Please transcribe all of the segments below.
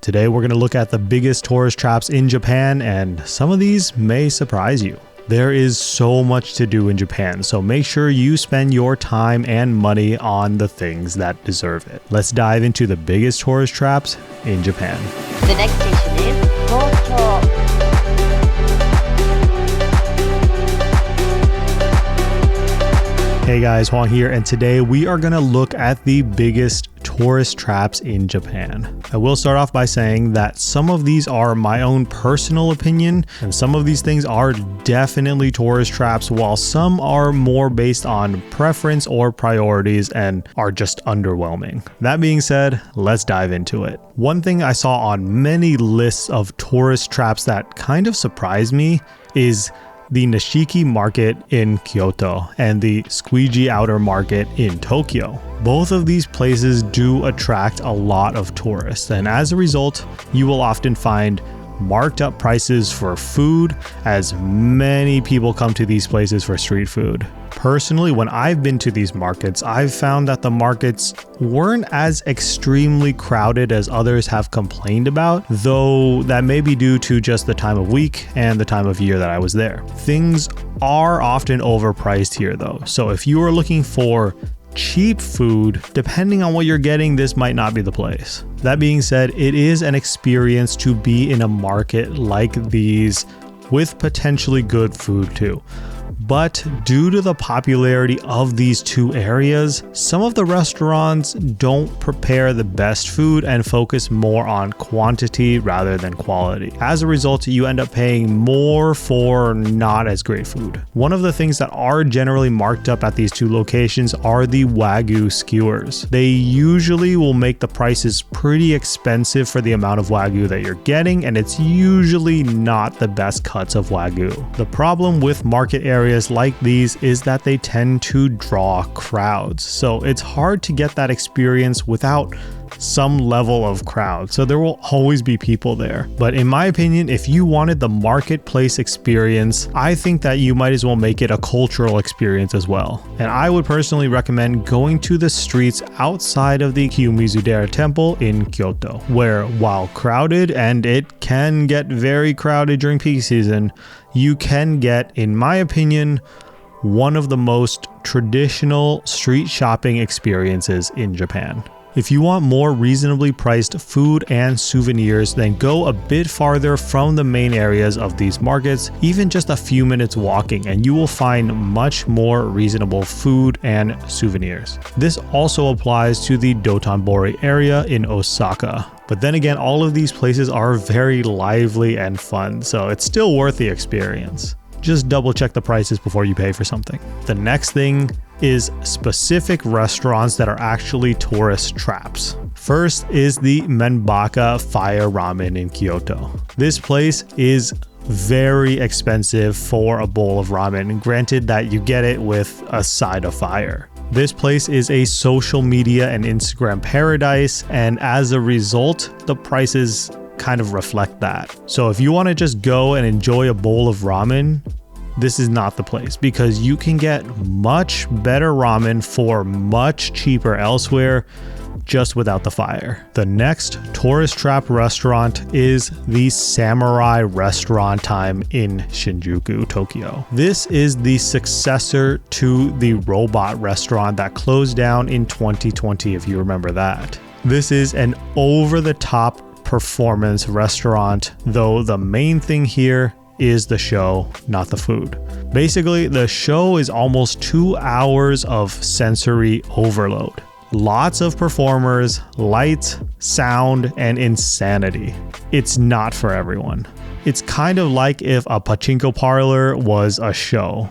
Today we're going to look at the biggest tourist traps in Japan, and some of these may surprise you. There is so much to do in Japan, so make sure you spend your time and money on the things that deserve it. Let's dive into the biggest tourist traps in Japan. The next station is Tokyo. Hey guys, Hwang here, and today we are going to look at the biggest tourist traps in Japan. I will start off by saying that some of these are my own personal opinion, and some of these things are definitely tourist traps, while some are more based on preference or priorities and are just underwhelming. That being said, let's dive into it. One thing I saw on many lists of tourist traps that kind of surprised me is the Nishiki Market in Kyoto and the Squeegee Outer Market in Tokyo. Both of these places do attract a lot of tourists, and as a result, you will often find marked up prices for food, as many people come to these places for street food. Personally, when I've been to these markets, I've found that the markets weren't as extremely crowded as others have complained about, though that may be due to just the time of week and the time of year that I was there. Things are often overpriced here though, so if you are looking for cheap food, depending on what you're getting, this might not be the place. That being said, it is an experience to be in a market like these with potentially good food too. But due to the popularity of these two areas, some of the restaurants don't prepare the best food and focus more on quantity rather than quality. As a result, you end up paying more for not as great food. One of the things that are generally marked up at these two locations are the Wagyu skewers. They usually will make the prices pretty expensive for the amount of Wagyu that you're getting, and it's usually not the best cuts of Wagyu. The problem with market areas like these is that they tend to draw crowds, so it's hard to get that experience without some level of crowd, so there will always be people there. But in my opinion, if you wanted the marketplace experience, I think that you might as well make it a cultural experience as well. And I would personally recommend going to the streets outside of the Kiyomizu-dera Temple in Kyoto, where while crowded, and it can get very crowded during peak season, you can get, in my opinion, one of the most traditional street shopping experiences in Japan. If you want more reasonably priced food and souvenirs, then go a bit farther from the main areas of these markets, even just a few minutes walking, and you will find much more reasonable food and souvenirs. This also applies to the Dotonbori area in Osaka. But then again, all of these places are very lively and fun, so it's still worth the experience. Just double check the prices before you pay for something. The next thing is specific restaurants that are actually tourist traps. First is the Menbaka Fire Ramen in Kyoto. This place is very expensive for a bowl of ramen, granted that you get it with a side of fire. This place is a social media and Instagram paradise, and as a result, the prices kind of reflect that. So if you want to just go and enjoy a bowl of ramen, this is not the place, because you can get much better ramen for much cheaper elsewhere, just without the fire. The next tourist trap restaurant is the Samurai Restaurant Time in Shinjuku, Tokyo. This is the successor to the robot restaurant that closed down in 2020, if you remember that. This is an over-the-top performance restaurant, though the main thing here is the show, not the food. Basically, the show is almost 2 hours of sensory overload. Lots of performers, lights, sound, and insanity. It's not for everyone. It's kind of like if a pachinko parlor was a show.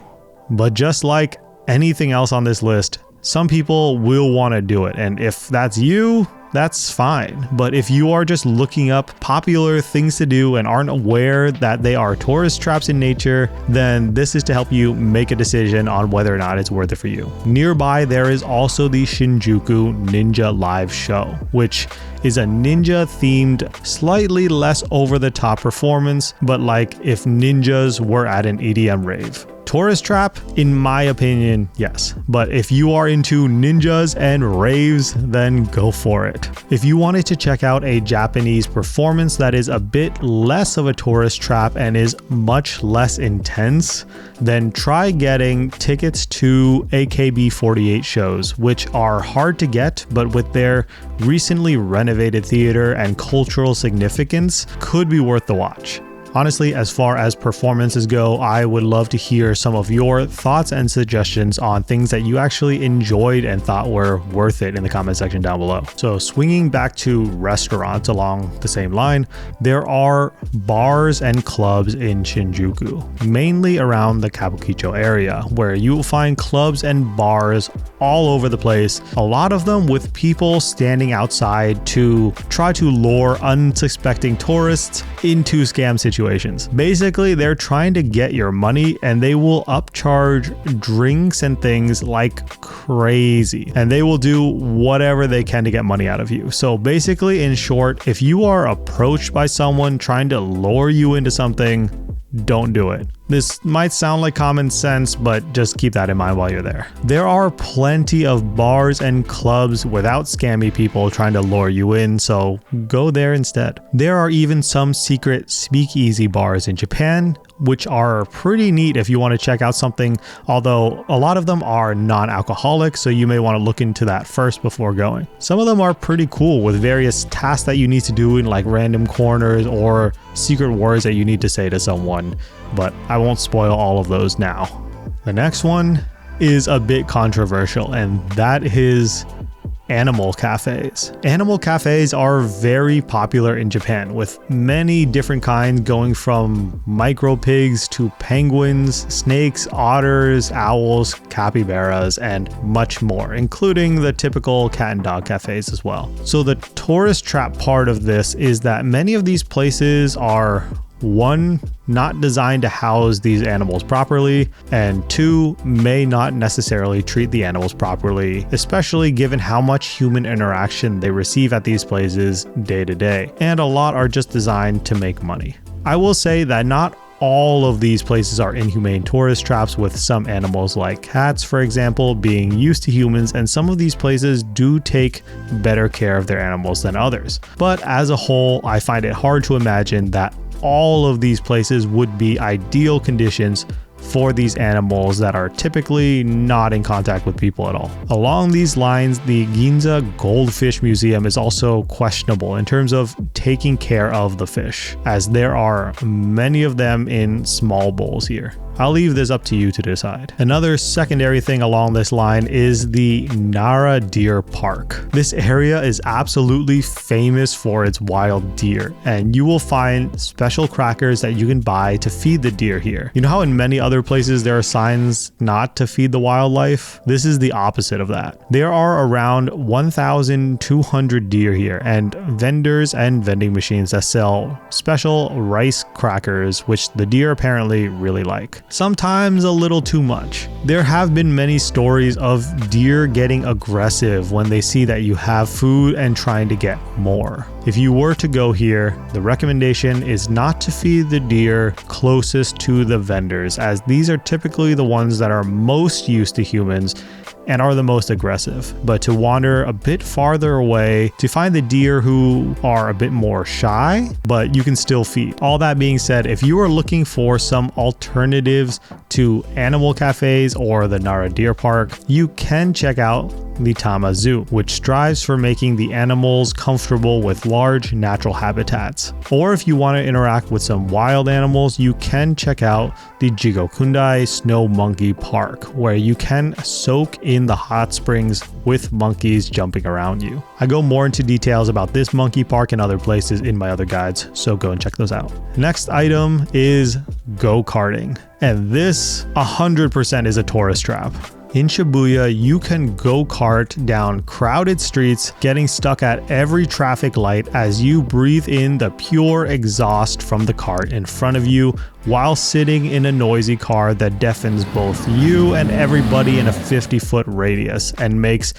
But just like anything else on this list, some people will want to do it, and if that's you, that's fine. But if you are just looking up popular things to do and aren't aware that they are tourist traps in nature, then this is to help you make a decision on whether or not it's worth it for you. Nearby, there is also the Shinjuku Ninja Live Show, which is a ninja themed, slightly less over the top performance, but like if ninjas were at an EDM rave. Tourist trap, in my opinion, yes. But if you are into ninjas and raves, then go for it. If you wanted to check out a Japanese performance that is a bit less of a tourist trap and is much less intense, then try getting tickets to AKB48 shows, which are hard to get, but with their recently renovated theater and cultural significance, could be worth the watch. Honestly, as far as performances go, I would love to hear some of your thoughts and suggestions on things that you actually enjoyed and thought were worth it in the comment section down below. So swinging back to restaurants along the same line, there are bars and clubs in Shinjuku, mainly around the Kabukicho area, where you will find clubs and bars all over the place, a lot of them with people standing outside to try to lure unsuspecting tourists into scam situations. Basically, they're trying to get your money and they will upcharge drinks and things like crazy, and they will do whatever they can to get money out of you. So basically, in short, if you are approached by someone trying to lure you into something, don't do it. This might sound like common sense, but just keep that in mind while you're there. There are plenty of bars and clubs without scammy people trying to lure you in, so go there instead. There are even some secret speakeasy bars in Japan, which are pretty neat if you want to check out something, although a lot of them are non-alcoholic, so you may want to look into that first before going. Some of them are pretty cool with various tasks that you need to do in like random corners or secret words that you need to say to someone, but I won't spoil all of those now. The next one is a bit controversial, and that is animal cafes. Animal cafes are very popular in Japan, with many different kinds going from micro pigs to penguins, snakes, otters, owls, capybaras, and much more, including the typical cat and dog cafes as well. So the tourist trap part of this is that many of these places are, one, not designed to house these animals properly, and two, may not necessarily treat the animals properly, especially given how much human interaction they receive at these places day to day, and a lot are just designed to make money. I will say that not all of these places are inhumane tourist traps, with some animals like cats, for example, being used to humans, and some of these places do take better care of their animals than others. But as a whole, I find it hard to imagine that all of these places would be ideal conditions for these animals that are typically not in contact with people at all. Along these lines, the Ginza Goldfish Museum is also questionable in terms of taking care of the fish, as there are many of them in small bowls here. I'll leave this up to you to decide. Another secondary thing along this line is the Nara Deer Park. This area is absolutely famous for its wild deer, and you will find special crackers that you can buy to feed the deer here. You know how in many other places there are signs not to feed the wildlife? This is the opposite of that. There are around 1,200 deer here, and vendors and vending machines that sell special rice crackers, which the deer apparently really like. Sometimes a little too much. There have been many stories of deer getting aggressive when they see that you have food and trying to get more. If you were to go here, the recommendation is not to feed the deer closest to the vendors, as these are typically the ones that are most used to humans and are the most aggressive, but to wander a bit farther away to find the deer who are a bit more shy, but you can still feed. All that being said, if you are looking for some alternatives to animal cafes or the Nara Deer Park, you can check out the Tama Zoo, which strives for making the animals comfortable with large natural habitats. Or if you want to interact with some wild animals, you can check out the Jigokundai Snow Monkey Park, where you can soak in the hot springs with monkeys jumping around you. I go more into details about this monkey park and other places in my other guides, so go and check those out. Next item is go-karting, and this 100% is a tourist trap. In Shibuya, you can go-kart down crowded streets, getting stuck at every traffic light as you breathe in the pure exhaust from the cart in front of you while sitting in a noisy car that deafens both you and everybody in a 50-foot radius and makes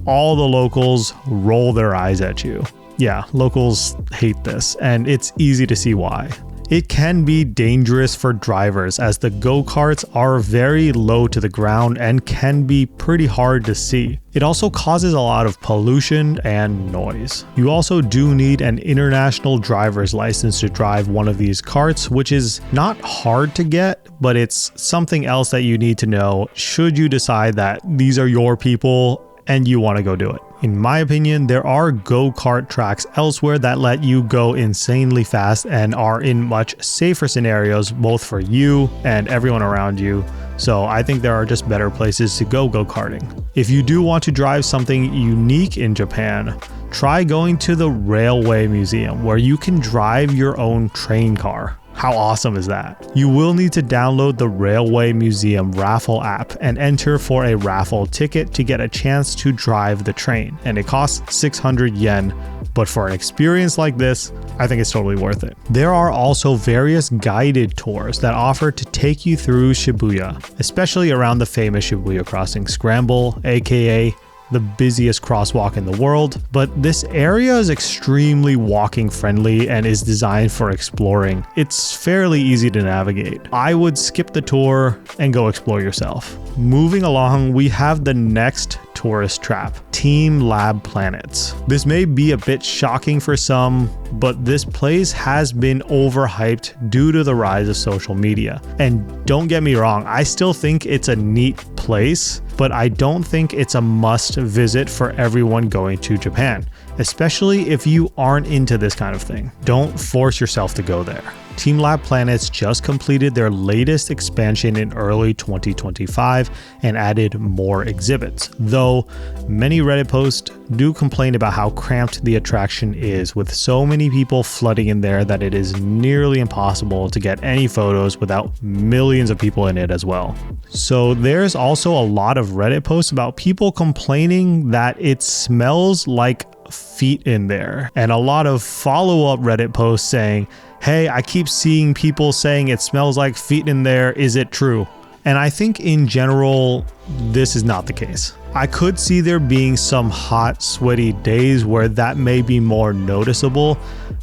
all the locals roll their eyes at you. Yeah, locals hate this, and it's easy to see why. It can be dangerous for drivers as the go-karts are very low to the ground and can be pretty hard to see. It also causes a lot of pollution and noise. You also do need an international driver's license to drive one of these karts, which is not hard to get, but it's something else that you need to know should you decide that these are your people and you want to go do it. In my opinion, there are go-kart tracks elsewhere that let you go insanely fast and are in much safer scenarios both for you and everyone around you. So I think there are just better places to go go-karting. If you do want to drive something unique in Japan, try going to the Railway Museum where you can drive your own train car. How awesome is that? You will need to download the Railway Museum raffle app and enter for a raffle ticket to get a chance to drive the train. And it costs 600 yen, but for an experience like this, I think it's totally worth it. There are also various guided tours that offer to take you through Shibuya, especially around the famous Shibuya Crossing Scramble, aka the busiest crosswalk in the world, but this area is extremely walking friendly and is designed for exploring. It's fairly easy to navigate. I would skip the tour and go explore yourself. Moving along, we have the next tourist trap, Team Lab Planets. This may be a bit shocking for some, but this place has been overhyped due to the rise of social media. And don't get me wrong, I still think it's a neat place, but I don't think it's a must visit for everyone going to Japan, especially if you aren't into this kind of thing. Don't force yourself to go there. Team Lab Planets just completed their latest expansion in early 2025 and added more exhibits, though many Reddit posts do complain about how cramped the attraction is, with so many people flooding in there that it is nearly impossible to get any photos without millions of people in it as well. So there's also a lot of Reddit posts about people complaining that it smells like feet in there, and a lot of follow-up Reddit posts saying, hey, I keep seeing people saying it smells like feet in there, is it true? And I think in general, this is not the case. I could see there being some hot, sweaty days where that may be more noticeable,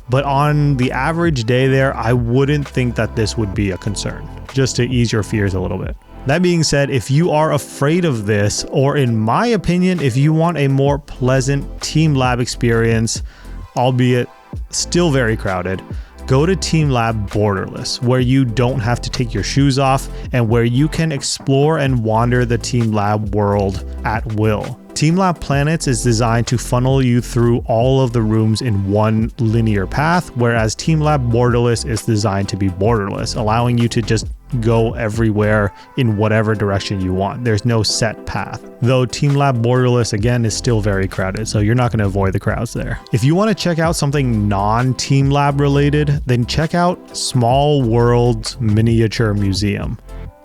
but on the average day there, I wouldn't think that this would be a concern, just to ease your fears a little bit. That being said, if you are afraid of this, or in my opinion, if you want a more pleasant Team Lab experience, albeit still very crowded, go to Team Lab Borderless, where you don't have to take your shoes off and where you can explore and wander the Team Lab world at will. Team Lab Planets is designed to funnel you through all of the rooms in one linear path, whereas Team Lab Borderless is designed to be borderless, allowing you to just go everywhere in whatever direction you want. There's no set path. Though Team Lab Borderless again is still very crowded, so you're not going to avoid the crowds there. If you want to check out something non-Team Lab related, then check out Small Worlds Miniature Museum,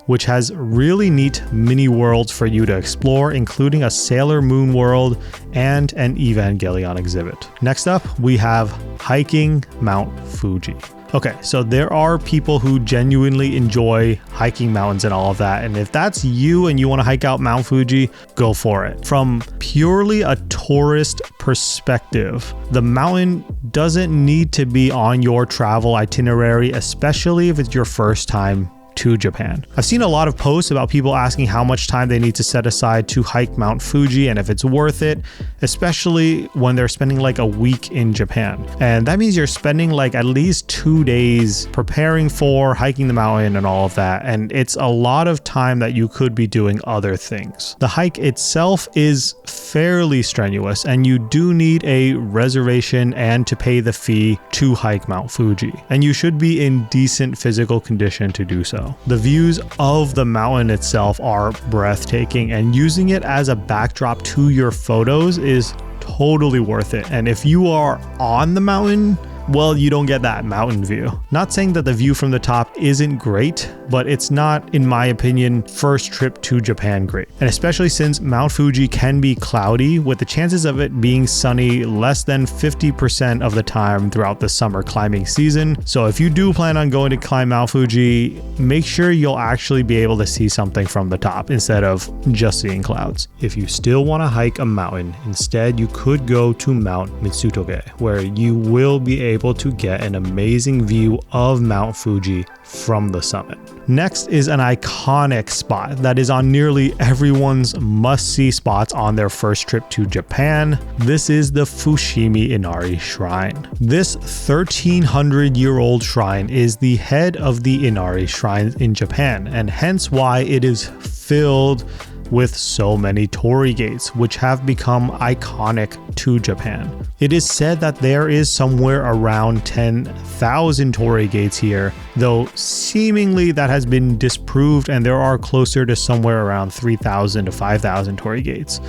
which has really neat mini worlds for you to explore, including a Sailor Moon world and an Evangelion exhibit. Next up, we have hiking Mount Fuji. Okay, so there are people who genuinely enjoy hiking mountains and all of that, and if that's you and you want to hike out Mount Fuji, go for it. From purely a tourist perspective, the mountain doesn't need to be on your travel itinerary, especially if it's your first time to Japan. I've seen a lot of posts about people asking how much time they need to set aside to hike Mount Fuji and if it's worth it, especially when they're spending like a week in Japan. And that means you're spending like at least 2 days preparing for hiking the mountain and all of that. And it's a lot of time that you could be doing other things. The hike itself is fairly strenuous and you do need a reservation and to pay the fee to hike Mount Fuji. And you should be in decent physical condition to do so. The views of the mountain itself are breathtaking, and using it as a backdrop to your photos is totally worth it. And if you are on the mountain, well, you don't get that mountain view. Not saying that the view from the top isn't great, but it's not, in my opinion, first trip to Japan great. And especially since Mount Fuji can be cloudy, with the chances of it being sunny less than 50% of the time throughout the summer climbing season. So if you do plan on going to climb Mount Fuji, make sure you'll actually be able to see something from the top instead of just seeing clouds. If you still want to hike a mountain, instead you could go to Mount Mitsutoge, where you will be able able to get an amazing view of Mount Fuji from the summit. Next is an iconic spot that is on nearly everyone's must-see spots on their first trip to Japan. This is the Fushimi Inari Shrine. This 1300-year-old shrine is the head of the Inari shrines in Japan, and hence why it is filled with so many torii gates, which have become iconic to Japan. It is said that there is somewhere around 10,000 torii gates here, though seemingly that has been disproved and there are closer to somewhere around 3,000 to 5,000 torii gates.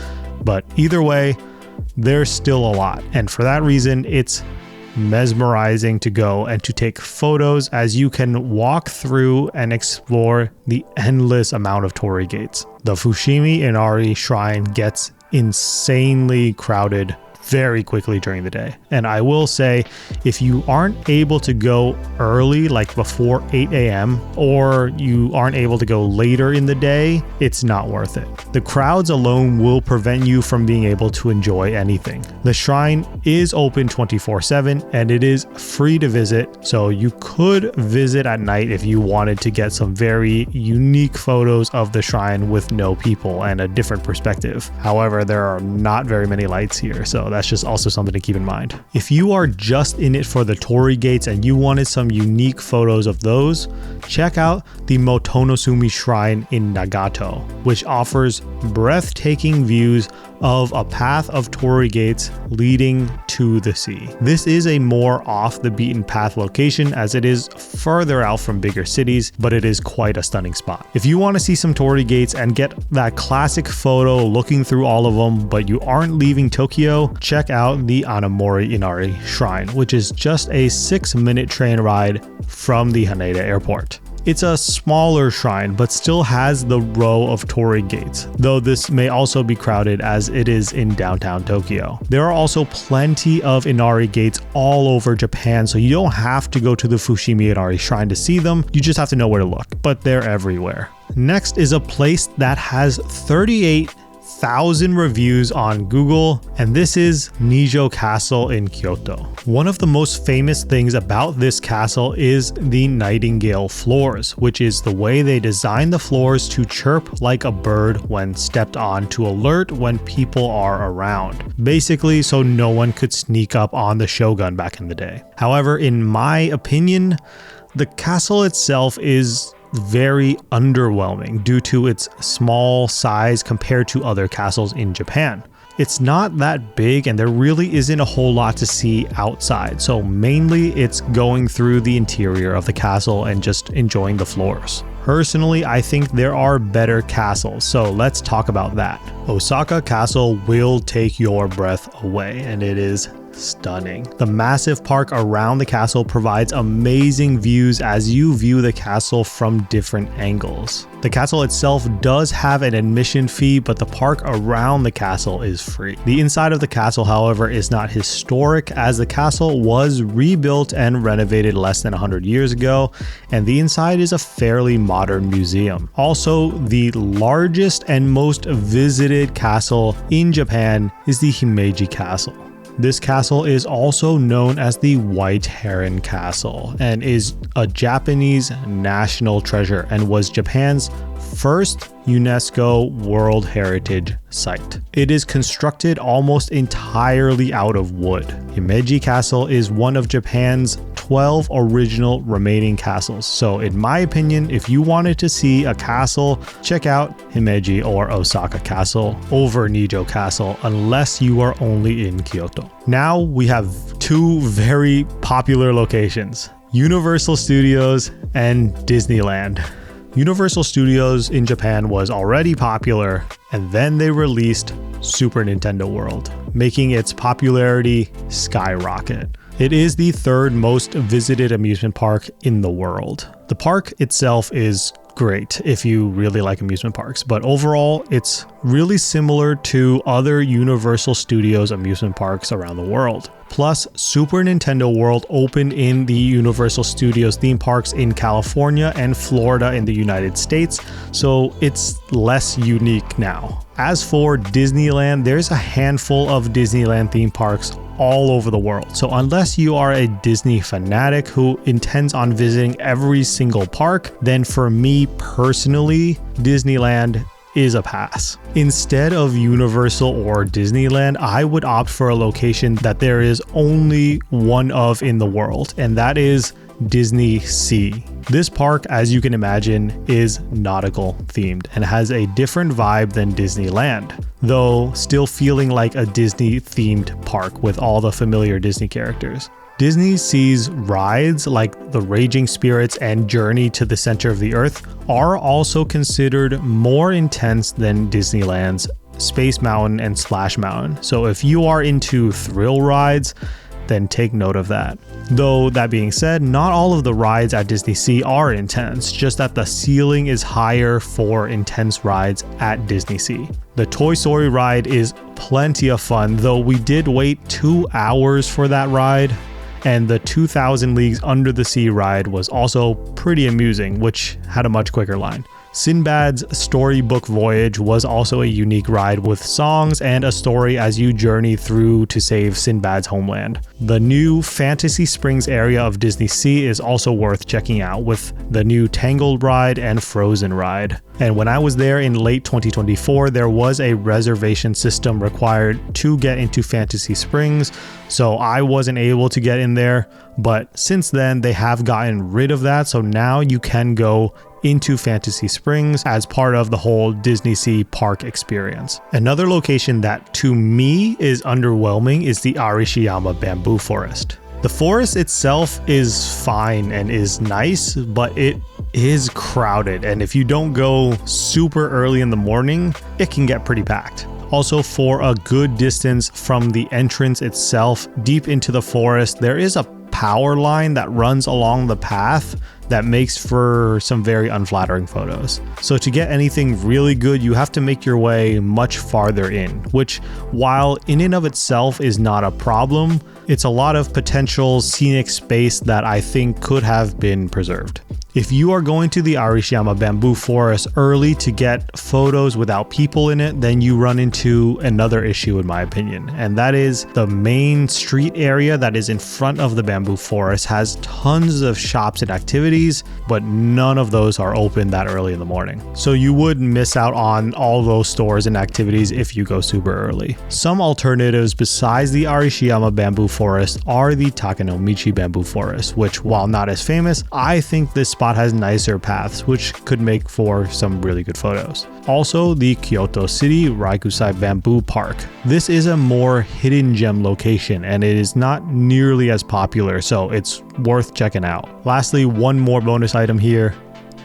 But either way, there's still a lot, and for that reason, it's mesmerizing to go and to take photos as you can walk through and explore the endless amount of torii gates. The Fushimi Inari Shrine gets insanely crowded very quickly during the day. And I will say, if you aren't able to go early, like before 8 a.m., or you aren't able to go later in the day, it's not worth it. The crowds alone will prevent you from being able to enjoy anything. The shrine is open 24/7 and it is free to visit, so you could visit at night if you wanted to get some very unique photos of the shrine with no people and a different perspective. However, there are not very many lights here, so that's just also something to keep in mind. If you are just in it for the torii gates and you wanted some unique photos of those, check out the Motonosumi Shrine in Nagato, which offers breathtaking views of a path of torii gates leading to the sea. This is a more off the beaten path location as it is further out from bigger cities, but it is quite a stunning spot. If you want to see some torii gates and get that classic photo looking through all of them, but you aren't leaving Tokyo, check out the Anamori Inari Shrine, which is just a 6-minute train ride from the Haneda airport. It's a smaller shrine, but still has the row of torii gates, though this may also be crowded as it is in downtown Tokyo. There are also plenty of Inari gates all over Japan, so you don't have to go to the Fushimi Inari Shrine to see them, you just have to know where to look, but they're everywhere. Next is a place that has 38,000 reviews on Google, and this is Nijo Castle in Kyoto. One of the most famous things about this castle is the nightingale floors, which is the way they design the floors to chirp like a bird when stepped on to alert when people are around. Basically, so no one could sneak up on the shogun back in the day. However, in my opinion, the castle itself is very underwhelming due to its small size compared to other castles in Japan. It's not that big and there really isn't a whole lot to see outside, so mainly it's going through the interior of the castle and just enjoying the floors. Personally, I think there are better castles, so let's talk about that. Osaka Castle will take your breath away, and it is stunning. The massive park around the castle provides amazing views as you view the castle from different angles. The castle itself does have an admission fee, but the park around the castle is free. The inside of the castle, however, is not historic as the castle was rebuilt and renovated less than 100 years ago, and the inside is a fairly modern museum. Also, the largest and most visited castle in Japan is the Himeji Castle. This castle is also known as the White Heron Castle and is a Japanese national treasure and was Japan's first UNESCO World Heritage Site. It is constructed almost entirely out of wood. Himeji Castle is one of Japan's 12 original remaining castles. So in my opinion, if you wanted to see a castle, check out Himeji or Osaka Castle over Nijo Castle unless you are only in Kyoto. Now we have two very popular locations, Universal Studios and Disneyland. Universal Studios in Japan was already popular, and then they released Super Nintendo World, making its popularity skyrocket. It is the third most visited amusement park in the world. The park itself is great if you really like amusement parks, but overall it's really similar to other Universal Studios amusement parks around the world. Plus, Super Nintendo World opened in the Universal Studios theme parks in California and Florida in the United States, so it's less unique now. As for Disneyland, there's a handful of Disneyland theme parks all over the world. So unless you are a Disney fanatic who intends on visiting every single park, then for me personally, Disneyland is a pass. Instead of Universal or Disneyland, I would opt for a location that there is only one of in the world, and that is Disney Sea. This park, as you can imagine, is nautical themed and has a different vibe than Disneyland, though still feeling like a Disney themed park with all the familiar Disney characters. Disney Sea's rides like the Raging Spirits and Journey to the Center of the Earth are also considered more intense than Disneyland's Space Mountain and Splash Mountain. So if you are into thrill rides, then take note of that. Though that being said, not all of the rides at Disney Sea are intense, just that the ceiling is higher for intense rides at Disney Sea. The Toy Story ride is plenty of fun, though we did wait 2 hours for that ride. And the 2000 Leagues Under the Sea ride was also pretty amusing, which had a much quicker line. Sinbad's Storybook Voyage was also a unique ride with songs and a story as you journey through to save Sinbad's homeland. The new Fantasy Springs area of Disney Sea is also worth checking out with the new Tangled ride and Frozen ride. And when I was there in late 2024, there was a reservation system required to get into Fantasy Springs, so I wasn't able to get in there. But since then, they have gotten rid of that, so now you can go into Fantasy Springs as part of the whole Disney Sea park experience. Another location that to me is underwhelming is the Arashiyama Bamboo Forest. The forest itself is fine and is nice, but it is crowded, and if you don't go super early in the morning, it can get pretty packed. Also, for a good distance from the entrance itself, deep into the forest, there is a power line that runs along the path that makes for some very unflattering photos. So to get anything really good, you have to make your way much farther in, which while in and of itself is not a problem, it's a lot of potential scenic space that I think could have been preserved. If you are going to the Arashiyama Bamboo Forest early to get photos without people in it, then you run into another issue in my opinion, and that is the main street area that is in front of the bamboo forest has tons of shops and activities, but none of those are open that early in the morning. So you would miss out on all those stores and activities if you go super early. Some alternatives besides the Arashiyama Bamboo Forest are the Takenomichi Bamboo Forest, which while not as famous, I think this spot has nicer paths, which could make for some really good photos. Also, the Kyoto City Raikusai Bamboo Park. This is a more hidden gem location and it is not nearly as popular, so it's worth checking out. Lastly, one more bonus item here,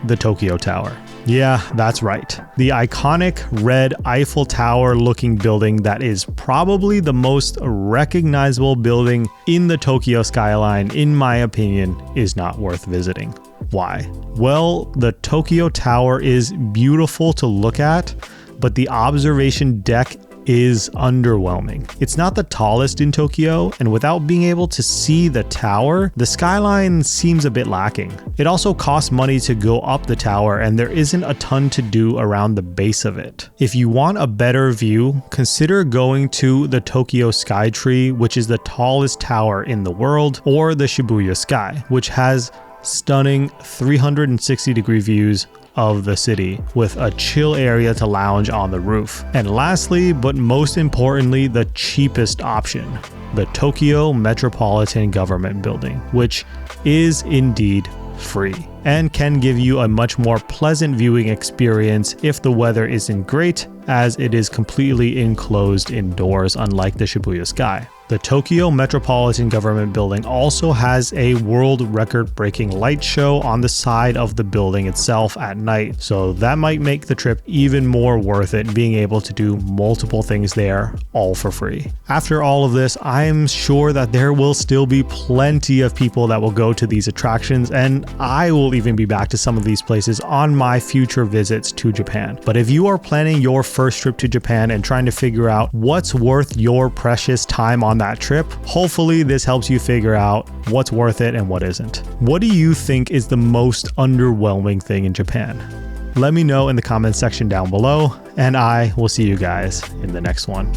the Tokyo Tower. Yeah, that's right. The iconic red Eiffel Tower looking building that is probably the most recognizable building in the Tokyo skyline, in my opinion, is not worth visiting. Why? Well, the Tokyo Tower is beautiful to look at, but the observation deck is underwhelming. It's not the tallest in Tokyo, and without being able to see the tower, the skyline seems a bit lacking. It also costs money to go up the tower, and there isn't a ton to do around the base of it. If you want a better view, consider going to the Tokyo Skytree, which is the tallest tower in the world, or the Shibuya Sky, which has stunning 360-degree views of the city with a chill area to lounge on the roof. And lastly, but most importantly, the cheapest option, the Tokyo Metropolitan Government Building, which is indeed free and can give you a much more pleasant viewing experience if the weather isn't great, as it is completely enclosed indoors, unlike the Shibuya Sky. The Tokyo Metropolitan Government Building also has a world record-breaking light show on the side of the building itself at night, so that might make the trip even more worth it, being able to do multiple things there, all for free. After all of this, I'm sure that there will still be plenty of people that will go to these attractions, and I will even be back to some of these places on my future visits to Japan. But if you are planning your first trip to Japan and trying to figure out what's worth your precious time on that trip, hopefully this helps you figure out what's worth it and what isn't. What do you think is the most underwhelming thing in Japan? Let me know in the comments section down below, and I will see you guys in the next one.